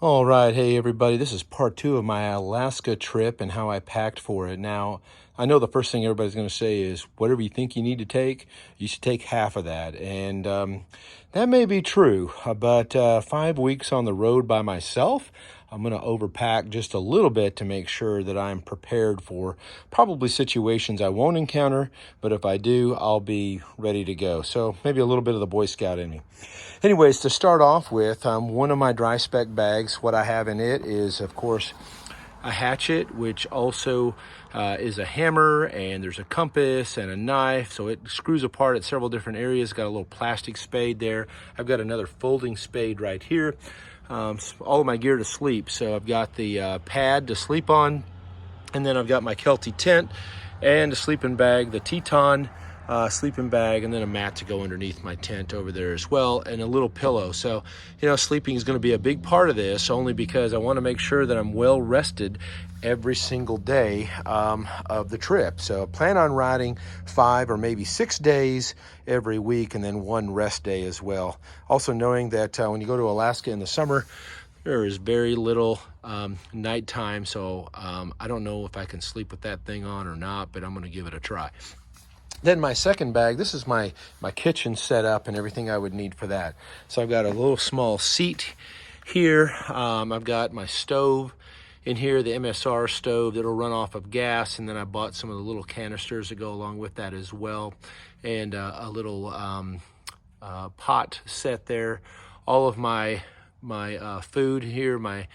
All right, hey everybody, this is part 2 of my Alaska trip and how I packed for it. Now, I know the first thing everybody's going to say is, whatever you think you need to take, you should take half of that. And that may be true, but 5 weeks on the road by myself, I'm going to overpack just a little bit to make sure that I'm prepared for probably situations I won't encounter, but if I do, I'll be ready to go. So maybe a little bit of the Boy Scout in me. Anyways, to start off with, one of my dry spec bags, what I have in it is, of course, a hatchet, which also is a hammer, and there's a compass and a knife, so it screws apart at several different areas. Got a little plastic spade there. I've got another folding spade right here. All of my gear to sleep. So I've got the pad to sleep on, and then I've got my Kelty tent and a sleeping bag, the Teton sleeping bag, and then a mat to go underneath my tent over there as well, and a little pillow. So, sleeping is going to be a big part of this, only because I want to make sure that I'm well rested every single day of the trip. So I plan on riding 5 or maybe 6 days every week, and then 1 rest day as well. Also knowing that when you go to Alaska in the summer, there is very little nighttime, so I don't know if I can sleep with that thing on or not, but I'm going to give it a try. Then my second bag, this is my kitchen setup and everything I would need for that. So I've got a little small seat here. I've got my stove in here, the MSR stove that'll run off of gas, and then I bought some of the little canisters that go along with that as well, and a little pot set there. All of my food here, my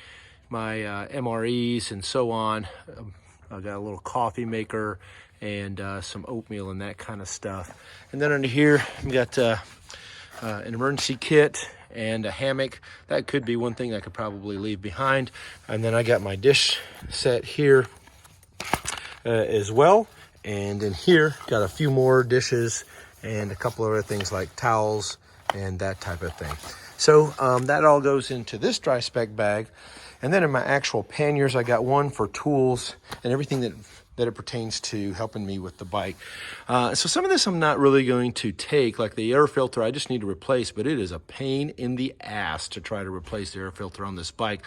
MREs and so on. I've got a little coffee maker and some oatmeal and that kind of stuff. And then under here, I've got an emergency kit and a hammock. That could be one thing I could probably leave behind. And then I got my dish set here as well. And in here, got a few more dishes and a couple of other things like towels and that type of thing. So that all goes into this dry spec bag. And then in my actual panniers, I got one for tools and everything that it pertains to helping me with the bike. So some of this I'm not really going to take, like the air filter I just need to replace, but it is a pain in the ass to try to replace the air filter on this bike.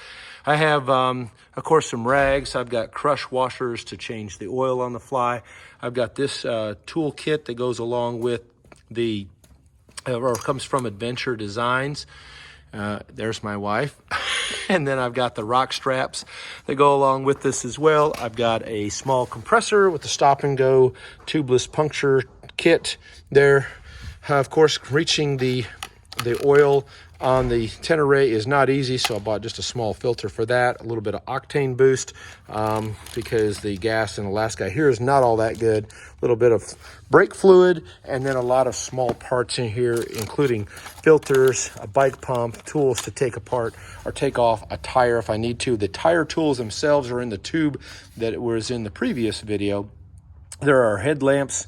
I have, of course, some rags. I've got crush washers to change the oil on the fly. I've got this tool kit that goes along with the, or comes from Adventure Designs. There's my wife. And then I've got the rock straps that go along with this as well. I've got a small compressor with the stop and go tubeless puncture kit there. Of course, reaching the oil on the Pannier is not easy, so I bought just a small filter for that. A little bit of octane boost because the gas in Alaska here is not all that good. A little bit of brake fluid, and then a lot of small parts in here, including filters, a bike pump, tools to take apart or take off a tire if I need to. The tire tools themselves are in the tube that was in the previous video. There are headlamps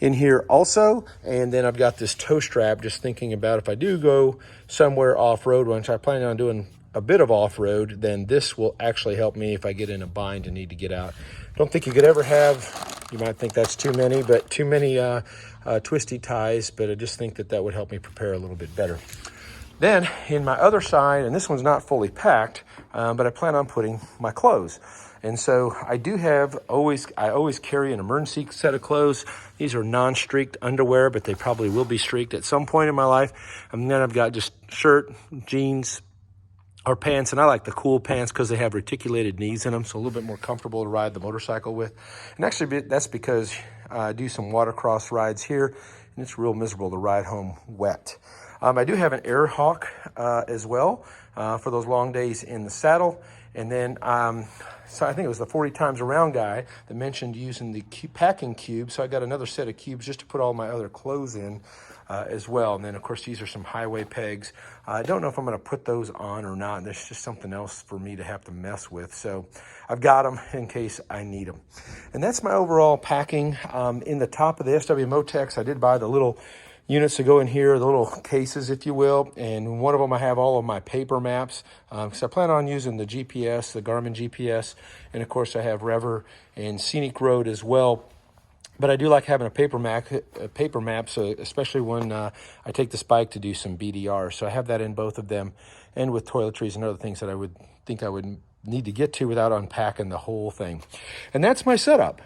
in here also, and then I've got this tow strap, just thinking about if I do go somewhere off-road, which I plan on doing a bit of off-road, then this will actually help me if I get in a bind and need to get out. Don't think you could ever have, you might think that's too many twisty ties, but I just think that would help me prepare a little bit better. Then in my other side, and this one's not fully packed, but I plan on putting my clothes. And so I always carry an emergency set of clothes. These are non-streaked underwear, but they probably will be streaked at some point in my life. And then I've got just shirt, jeans, or pants, and I like the cool pants because they have reticulated knees in them, so a little bit more comfortable to ride the motorcycle with. And actually, that's because I do some watercross rides here, and it's real miserable to ride home wet. I do have an Air Hawk as well for those long days in the saddle. And then, so I think it was the 40 times around guy that mentioned using the packing cube. So I got another set of cubes just to put all my other clothes in as well. And then, of course, these are some highway pegs. I don't know if I'm going to put those on or not. There's just something else for me to have to mess with. So I've got them in case I need them. And that's my overall packing. In the top of the SW Motex, I did buy the little units to go in here, the little cases, if you will. And one of them I have all of my paper maps because I plan on using the GPS, the Garmin GPS. And of course I have Rever and Scenic Road as well. But I do like having a paper map, so especially when I take this bike to do some BDR. So I have that in both of them. and with toiletries and other things that I would think I would need to get to without unpacking the whole thing. And that's my setup.